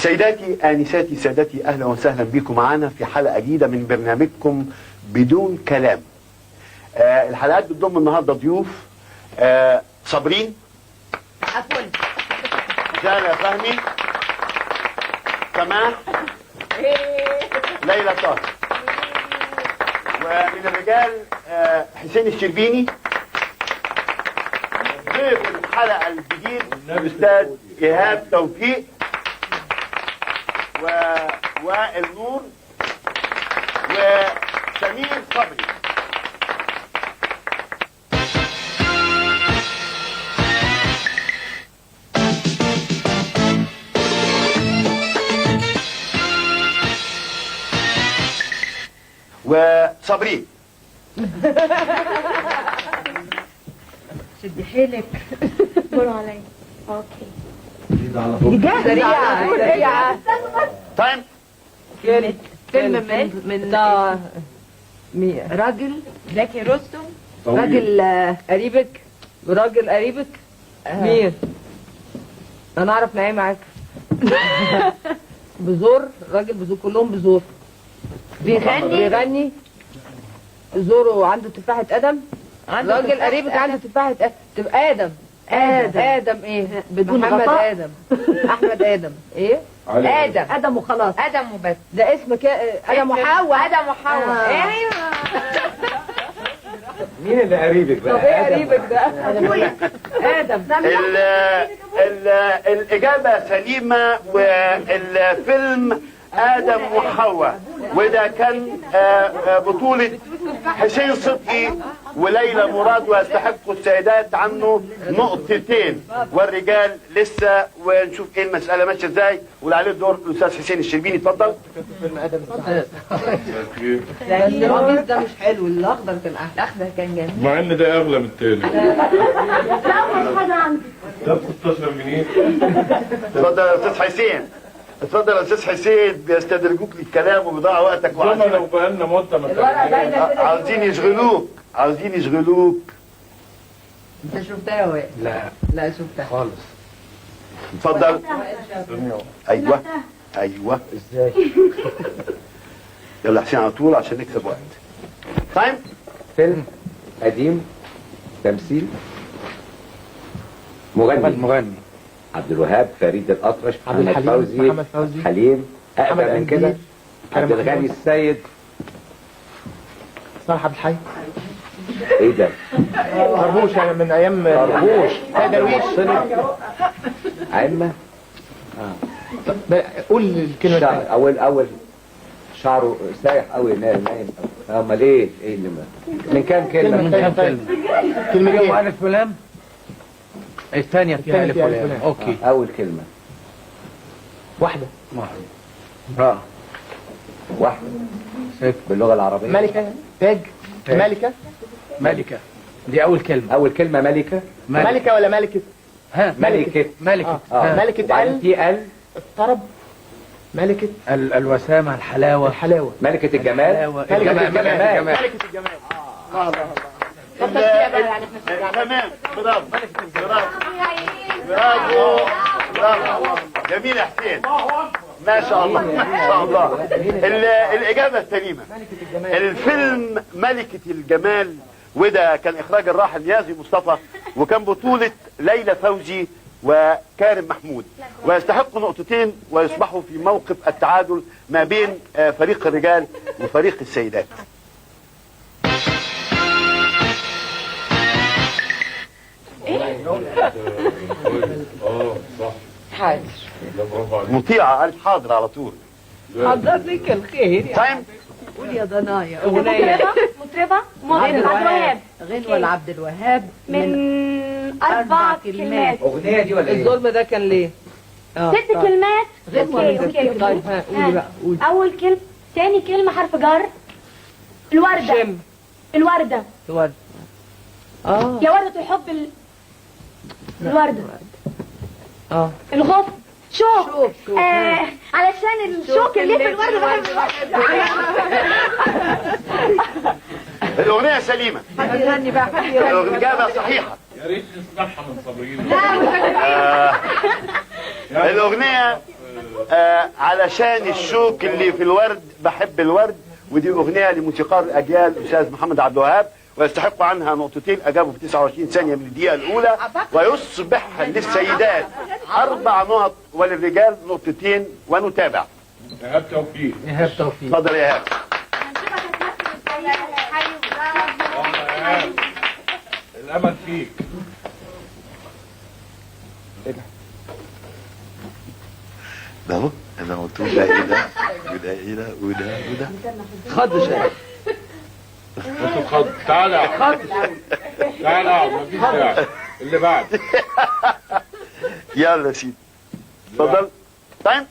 سيداتي آنساتي سادتي، أهلا وسهلا بكم معنا في حلقة جديدة من برنامجكم بدون كلام. الحلقات بتضم النهاردة ضيوف صابرين عفوا، جانا فهمي، سماح، ليلى طاهر، ومن الرجال حسين الشربيني. ضيف الحلقة الجديد الأستاذ إيهاب توفيق ووائل نور وسمير صبري. وصابرين شدي حيلك. برافو علي. اوكي سريعة. تايم. فيلم من راجل زكي رستم، راجل قريبك، راجل قريبك مين؟ انا اعرف نعيم معاك. بزور، راجل بزور، كلهم بزور، بيغني زوره عنده تفاحة ادم. راجل قريبك عنده تفاحة ادم. ادم ايه؟ محمد ادم، احمد ادم، ايه؟ ادم وخلاص، ادم وبس. ده اسم ادم وحواء. ادم وحواء. ايوه. مين اللي قريبك بقى؟ طب ايه قريبك ده؟ ادم. الإجابة سليمة، والفيلم آدم وحواء، وده كان بطولة حسين صدقي وليلى مراد، ويستحق السيدات عنه نقطتين والرجال لسه. ونشوف ايه المسألة ماشية ازاي، واللي عليه الدور الأستاذ حسين الشربيني. اتفضل. فيلم آدم القميص ده مش حلو، الأخضر كان أحلى. الأخضر كان جميل، مع ان ده اغلى من التاني. لا أول حاجة عندي ده 16 جنيه. اتفضل يا أستاذ حسين. اتفضل يا استاذ حسين. بيستدرجوك للكلام وبيضيعوا وقتك زمان لو بقالنا مده ما عاوزين يشغلوك، عاوزين يشغلوك. انت شفتها يا وائل؟ لا شفتها خالص. اتفضل. ايوه ايوه. ازاي؟ يلا حسين على طول عشان نكسب وقت. تايم. فيلم قديم، تمثيل، مغني عبد الوهاب، فريد الأطرش، محمد فوزي، حليم، أقدم من كده عبد الغني السيد، صالح عبد الحي. ايه ده؟ طربوش، يعني من ايام طربوش، درويش. عمة. قول الكلمة. اول شعره سايح قوي، نايم. امال ايه اللي من كام كلمة؟ من كام كلمة؟ كلمتين. ألف ولام. الثانية فيها ألف ولام. أوكي. أول كلمة واحدة. امرأة. واحدة. باللغة العربية. ملكة. تاج. ملكة. دي أول كلمة. أول كلمة ملكة. ملكة ولا ملكة؟ ها. ملكة. ملكة الطرب. ملكة الوسامة، الحلاوة. ملكة الجمال. ملكة الجمال. تمام. برافو برافو. جميل يا حسين، ما شاء الله ما شاء الله. الإجابة السليمة. الفيلم ملكة الجمال، وده كان إخراج الراحل نيازي مصطفى، وكان بطولة ليلى فوزي وكارم محمود، ويستحقوا نقطتين ويصبحوا في موقف التعادل ما بين فريق الرجال وفريق السيدات. صح. حاضر. مطيعة قالت حاضر على طول. حضر لك الخير يا تايم. قول يا ضنايا. أغنية مطربة عبد الوهاب. غنوة لعبد الوهاب من 4 كلمات. أغنية دي ولا إيه؟ الظلم ده كان ليه؟ 6 كلمات. اوكي. طيب ها قولي بقى، قولي. أول كلمة، ثاني كلمة حرف جر. الوردة. شم. الوردة. الورد. يا وردة الحب. الوردة. الغصن. شوك. علشان الشوك اللي في الوردة بحب. الأغنية سليمة. حد يغني بقى، حد يغني. الإجابة صحيحة. يا ريت نسمعها من صابرين. الأغنية علشان الشوك اللي في الورد بحب الورد، ودي اغنيه لموسيقار الاجيال الاستاذ محمد عبد الوهاب، ويستحق عنها نقطتين اجابوا في 29 ثانيه من الدقيقه الاولى، ويصبح للسيدات 4 نقط وللرجال نقطتين. ونتابع. إيهاب توفيق. إيهاب توفيق. اتفضل يا ايهاب. الامل فيك. ده اهو انا قلت له ده ايه ده وده ايه ده وده وده خد شيء. انتوا خد. تعالى اقعد. تعالى اقعد، مفيش داعي. اللي بعد. يلا يا سيدي اتفضل. طيب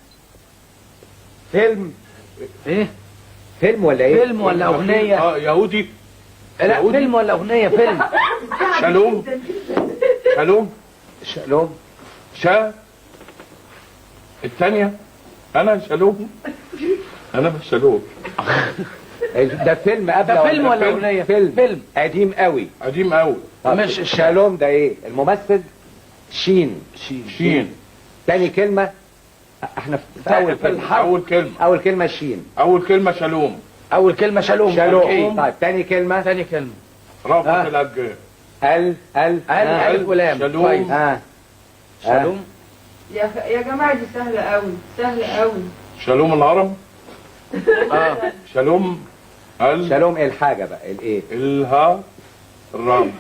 فيلم ايه؟ فيلم ولا ايه؟ فيلم ولا اغنية؟ يهودي. لا يهودي. فيلم ولا اغنية؟ فيلم. شالوم. شالوم. شالوم. شا. الثانية. انا شالوم. انا مش شالوم. ده فيلم قبل ده فيلم ولا اغنية؟ فيلم قديم قوي. قديم قوي. مش شالوم ده ايه؟ الممثل شين. شين. تاني كلمة احنا في اول كلمة. اول كلمة. اول كلمة شين. اول كلمة شالوم. اول كلمة شالوم. شالوم. طيب تاني كلمة. تاني كلمة رافض الأجيال. ألف ولام. شالوم. كويس. شالوم. يا جماعه دي سهله قوي، سهله قوي. شالوم الهرم. شالوم. شالوم ايه الحاجة بقى الايه؟ الها. الرام.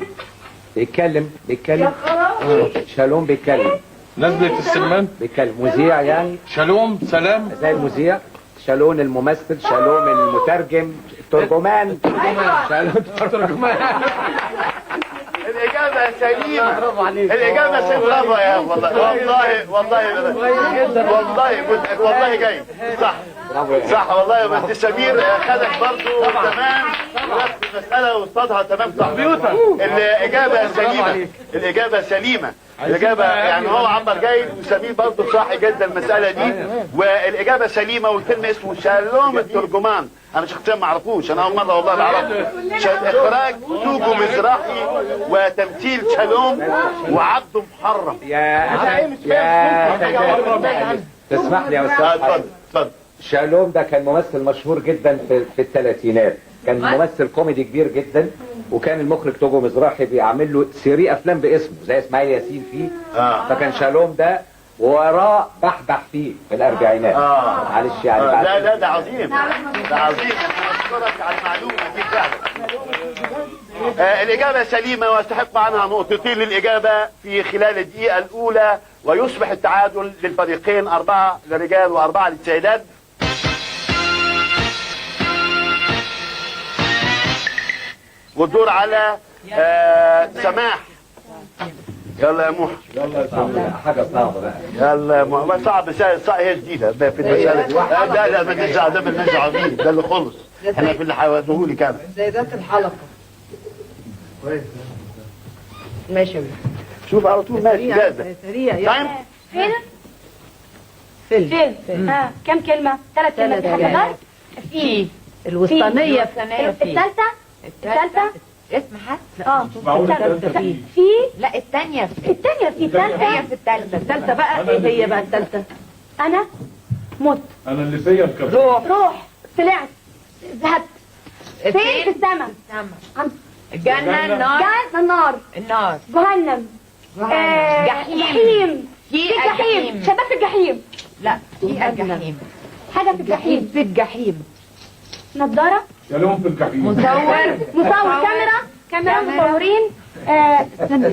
بيتكلم. يا خلاص. شالوم بيتكلم. نزلة السمان. بيتكلم مذيع يعني. شالوم سلام. زي المذيع. شالون الممثل. شالوم المترجم. الترجمان. شالوم ترجمان. الإجابة سليمة. برافو عليك. الإجابة سليمة. برافو يا والله والله جاي صح. صح والله. بس سمير خدك برضه تمام، ونفس المسألة وصادها تمام صح. الإجابة سليمة. الإجابة سليمة. الإجابة يعني هو عمر جاي وسمير برضه صح جدا المسألة دي، والإجابة سليمة. والفيلم اسمه شالوم الترجمان. أنا شخصيا ما أعرفوش، أنا أول مرة والله بعرفه. إخراج توجو مزراحي وتمثيل شالوم وعبده محرم. يا تسمح لي يا استاذ. اتفضل اتفضل. شالوم ده كان ممثل مشهور جدا في الثلاثينات، كان ممثل كوميدي كبير جدا، وكان المخرج توجو مزراحي بيعمل له سيري افلام باسمه زي اسماعيل ياسين فيه. فكان شالوم ده وراه بحبح فيه في الاربعينات. معلش يعني بعد. لا ده عظيم. ده عظيم. انا اشكرك على المعلومه دي فعلا. الاجابه سليمه ويستحق عنها نقطتين للاجابه في خلال الدقيقه الاولى، ويصبح التعادل للفريقين 4 للرجال و4 للسيدات. والدور على سماح. يلا يا موحى. يلا حاجه صعبه بقى. يلا يا موحى. صعب صعب هي جديده في المساله دي. لا ما تنزع ده مالناش دعوه بيه، ده اللي خلص. احنا في اللي حاولته لي كمان. زيادات الحلقه. كويس. ماشي يا بيه. شوف على طول ماشي جاهزه. سريع تايم. فيلم. كم كلمة؟ 3 كلمات. في الوسطانيه الثالثة. اسم حد. في لا الثانيه الثانية. في الثالثة. هي في الثالثه بقى. ايه هي بقى الثالثه؟ أنا مت. انا اللي فيا الكبير. روح طلعت ذهبت فين؟ في السماء. الجنه. النار. النار جهنم. جحيم. في الجحيم. شباب في الجحيم. لا في الجحيم. حاجة في الجحيم. في الجحيم. نظارة. شالوم في الجحيم. مصور. كاميرا مصورين. استنى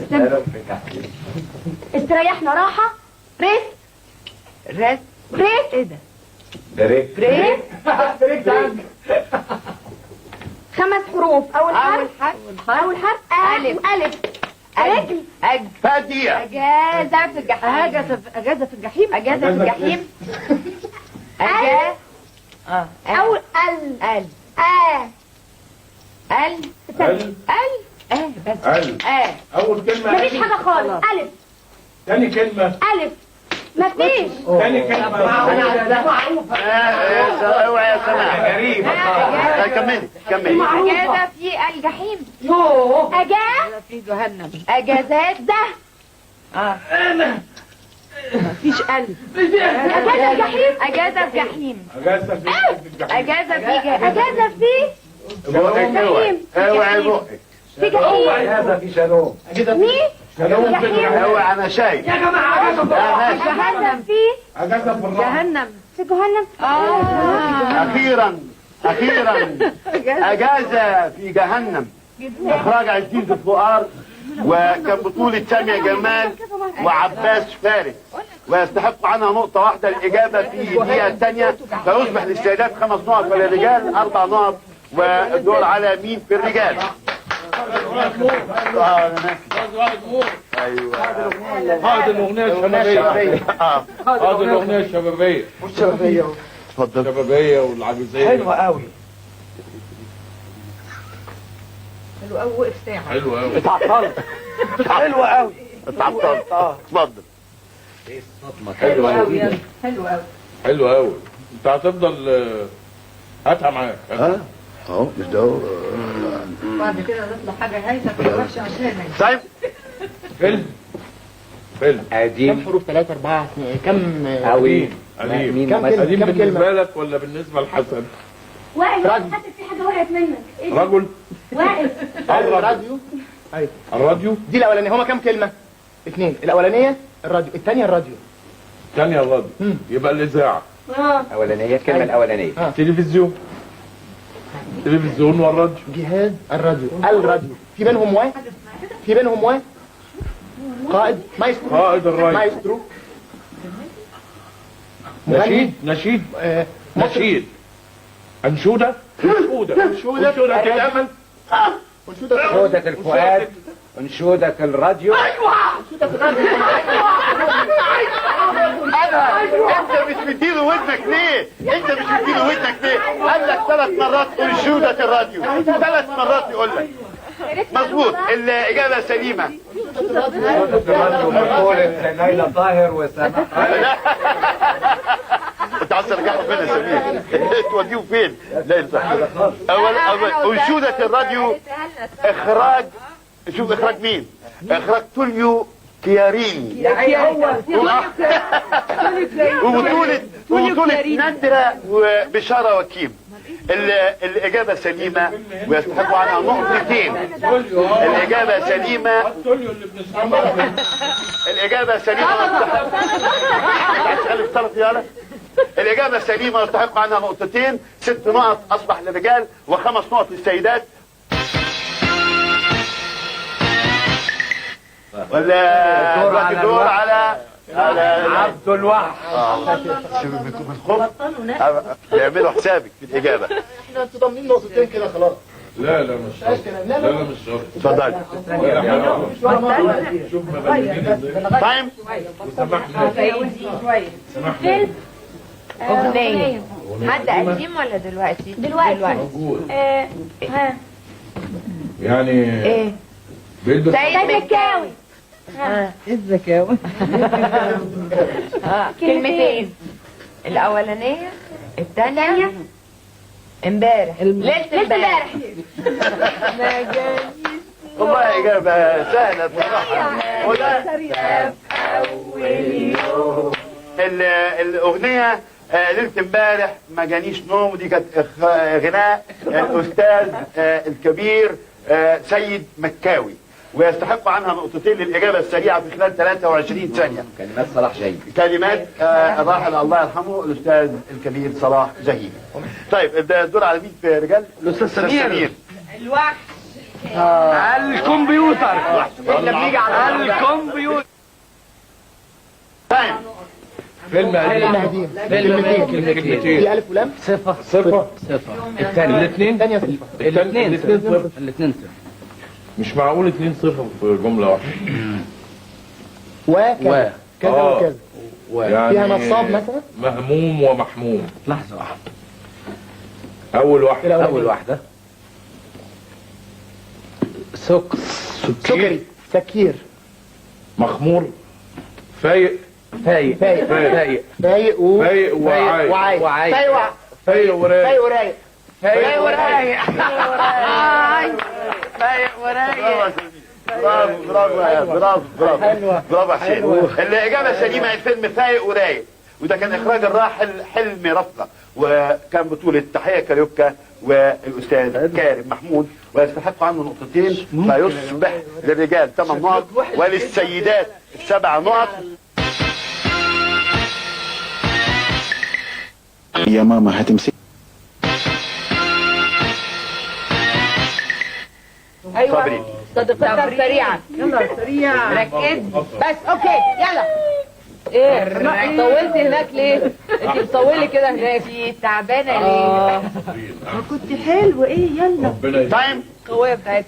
استريحنا راحة. ريس. ايه ده؟ بريك. 5 حروف. أول حرف ألف. رجل. فادية. اجازه في الجحيم. اجازه في الجحيم. أول بس اول كلمة. مفيش حاجة خالص. ألف. تاني كلمة. مفيش. تاني كلمة. اوعى يا سماح. غريبة. كملي. اجازه في الجحيم. أجا في جهنم. أجازات ده. مفيش قلب. اجازة جحيم. اجازه في جحيم. اجازه في اجازه في جحيم. اجازة في جحيم. اوعي بقك. في جحيم. هذا في شالوم. مين؟ اوعي انا شايف. يا جماعه جهنم في اجازه في الراحه. جهنم. في جهنم. اخيرا اجازه في جهنم. اخراج عزيز الفقار، وكان بطولة سامية جمال وعباس فارس، ويستحق عنها نقطة واحدة. الإجابة في الدقيقة الثانية، فيصبح للسيدات 5 نقط وللرجال 4 نقط، والدور على مين في الرجال؟ ايوه هذه الاغنيه الشبابيه. هذه الاغنيه الشبابيه. والشبابيه اتفضل. الشبابيه والعجوزيه. حلوه قوي. حلو قوي. وقف ساعه. حلو قوي. اتعطلت. حلوه قوي. اتعطلت. اتفضل. حلو قوي. حلو قوي. حلو قوي. انت هتفضل هاتها معاك. اهو مش ده. بعد كده نطلع حاجه هايفه تبقى وحشه عشان طيب فيلم كم قديم حروف؟ 3 4 كم؟ قوي. قديم. كم كلمة؟ قديم كم بالنسبه كلمة؟ لك ولا بالنسبه لحسن؟ وائل حاسس في حاجة وقعت منك. ايه؟ رجل. وائل. الراديو. ايوه الراديو. دي الاولانيه. هما كم كلمه؟ 2. الاولانيه الراديو، الثانيه الراديو. ثانيه الراديو. يبقى الاذاعه. اولانيه الكلمه الاولانيه. تلفزيون. تلفزيون والراديو. جهاز الراديو. الراديو في بينهم واحد. في بينهم واحد. قائد مايسترو. قائد الراديو. مايسترو. نشيد. نشيد. نشيد. أنشودة. أنشودة. أنشودة. أنشودة الأمل. أنشودة الفؤاد. أنشودة الراديو. انت مش مديله ودنك ليه؟ انت مش مديله ودنك ليه؟ قال لك 3 مرات انشودة الراديو، 3 مرات يقول لك. مظبوط، الإجابة سليمة. مقولة ليلى طاهر وسامح. انت عايز ترجعه فين يا سمير؟ توديه فين؟ لا انت اول انشودة الراديو اخراج. شوف اخراج مين؟ اخراج توليو كياريني. وبطولة نادرة وبشارة وكيم. الإجابة سليمة ويستحقوا عنها نقطتين. الإجابة سليمة. الإجابة سليمة. الإجابة سليمة ويستحقوا عنها نقطتين. 6 نقط أصبح للرجال و5 نقط للسيدات. ولا الدور على عبد الوحش. بالخوف بيعملوا حسابك في الإجابة. احنا انتوا ضامنين نقطتين كده خلاص. لا لا مش شرط. لا لا مش شرط. اتفضل. شوف مغنيين ازاي. تايم. وسامحني. فيلم. اغنيه. حد قديم ولا دلوقتي؟ موجود. ها. يعني ايه؟ بيلبس. سيد مكاوي. ايه الذكاوة؟ كلمتين. الاولانيه الثانيه امبارح. ليله امبارح. والله إجابة سهلة بصراحة. الأغنية ليلة امبارح ما جانيش نوم، دي كانت غناء الأستاذ الكبير سيد مكاوي، ويستحق عنها نقطتين للإجابة السريعة في خلال 23 ثانية. كلمات صلاح جاهين. كلمات الراحل الله يرحمه الأستاذ الكبير صلاح جاهين. طيب الدور على مين في رجال؟ الأستاذ سمير. الوحش. الكمبيوتر. احنا بنيجي على الكمبيوتر. تايم. فيلم قديم. كلمتين. في ألف ولام. صفة. الثاني الاثنين. الثانية صفر. الاثنين صفر. الاثنين صفر. مش معقول 2 صفر في جملة واحدة. وكذا كذا وكذا. يعني فيها نصاب مثلا. مهموم ومحموم. لحظة واحدة. أول واحدة. أول واحدة سكري. سكير. مخمور. فايق. فايق. فايق فايق وعايق. وعايق. فايق ورايق. فايق ورايق. فايق ورايق. فايق ورايق. برافو يا برافو برافو يا حسين. الاجابه سليمه، الفيلم فايق ورايق، وده كان اخراج الراحل حلمي رفقه، وكان بطوله تحيه كاريوكا والاستاذ كارم محمود، ويستحق عنه نقطتين، فيصبح للرجال 8 نقط وللسيدات 7 نقط. يا ماما هتمسك. ايوه صديقتك سريعا، يلا سريع ركز بس. اوكي يلا. ايه طولتي هناك ليه؟ انت بتطولي كده هناك تعبانه ليه؟ كنت حلو ايه يلا. تايم. القويه بتاعتك.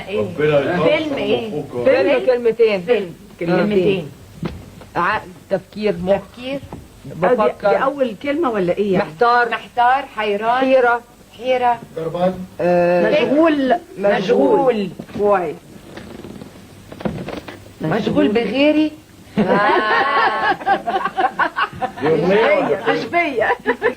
ايه فيلم ايه؟ فيلم كلمتين. كلمتين. عقل، تفكير، مخ. تفكير. بفكر. دي اول كلمة ولا ايه يعني؟ محتار، حيران، حيرة، جربان. مشغول كويس. مشغول بغيري. أشبية.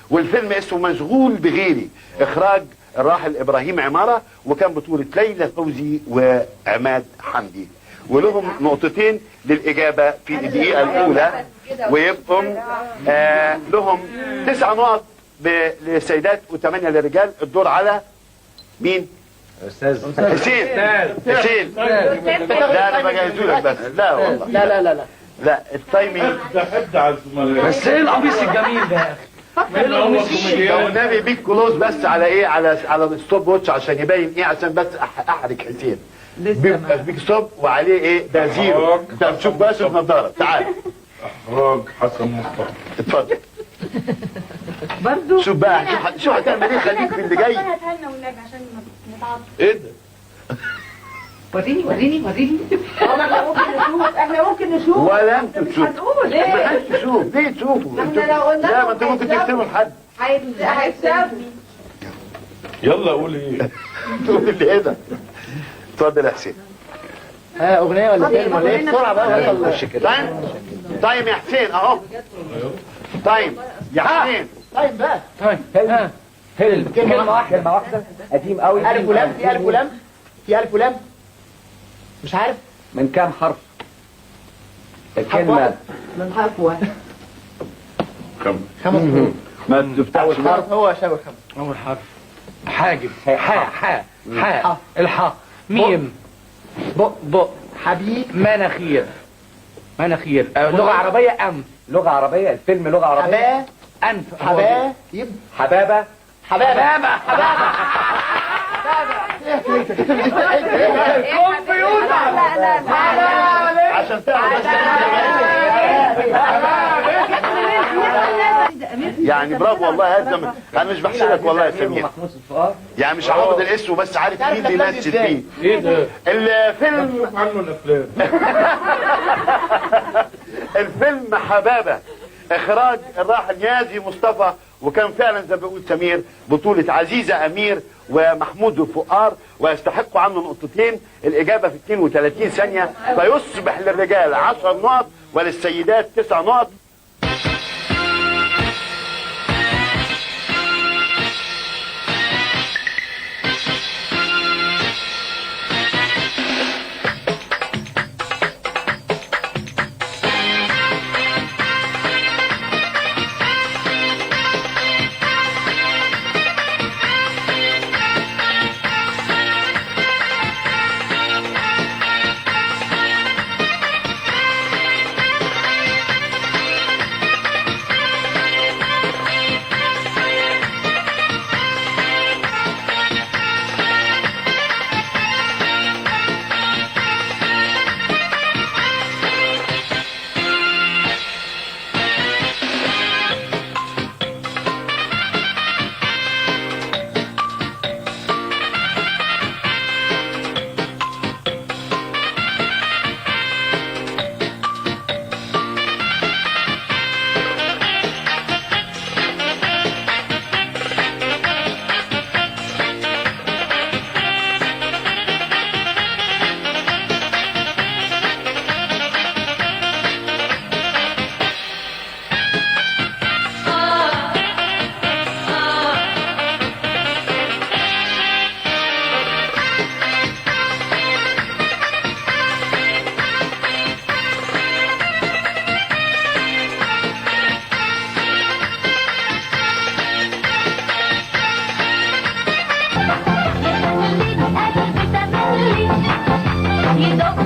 والفيلم اسمه مشغول بغيري، اخراج الراحل ابراهيم عمارة، وكان بطولة ليلى فوزي وعماد حمدي، ولهم نقطتين للاجابة في الدقيقة الاولى، ويبقوا لهم 9 نقط للسيدات و8 للرجال. الدور على مين؟ استاذ حسين. لا انا بجهزهولك بس. لا والله لا التايمينج. بس ايه القميص الجميل ده يا اخي؟ لو النبي بيك كلوز بس على ايه، على الستوب واتش عشان يبين ايه، عشان بس احرج حسين. بيك ستوب وعليه ايه ده زيرو. انت بتشوف بس النضاره. تعال اخراج حسن مصطفى. اتفضل. برضو شوف بقى شوف هتعمل ايه، خليك في اللي جاي. هاتها والنبي عشان نتعاطف. ايه ده؟ وريني احنا ممكن نشوف ولا انت تشوف. هتقول ما ليه؟ حدش تشوف. ليه تشوفوا؟ احنا لو قلنا لا ما انتوا ممكن تكتبوا لحد. هيكسبني. يلا قول ايه؟ تقول اللي ايه ده. اتفضل يا حسين. اغنيه ولا فيلم ولا ايه؟ بسرعه بقى خش كده. تايم يا حسين اهو. تايم يا حسين. طيب بقى فيلم كلمة واحدة قديم قوي. الف ولام. في الف ولام مش عارف من كام حرف الكلمة؟ من حرف واحد. كم؟ 5 حروف. ما تفتحش بقى. حرف هو شاور 5. اول حرف حاجب. حاء الحاء. ميم. بق. حبيب. مناخير. لغة عربية لغة عربية. الفيلم لغة عربية. أنف. حبايب. حبابة. عشان تعرف يعني برافو والله. هذا انا مش بحسدك والله يا سمير، يعني مش حافظ الاسم بس عارف مين بيمثل فيه. ايه ده؟ الفيلم شوف عنه الافلام. الفيلم حبابة، اخراج الراحل نيازي مصطفى، وكان فعلا زي ما بيقول سمير بطولة عزيزة امير ومحمود فؤاد، ويستحق عنه نقطتين. الاجابة في 32 ثانية، فيصبح للرجال 10 نقط وللسيدات 9 نقط. يدق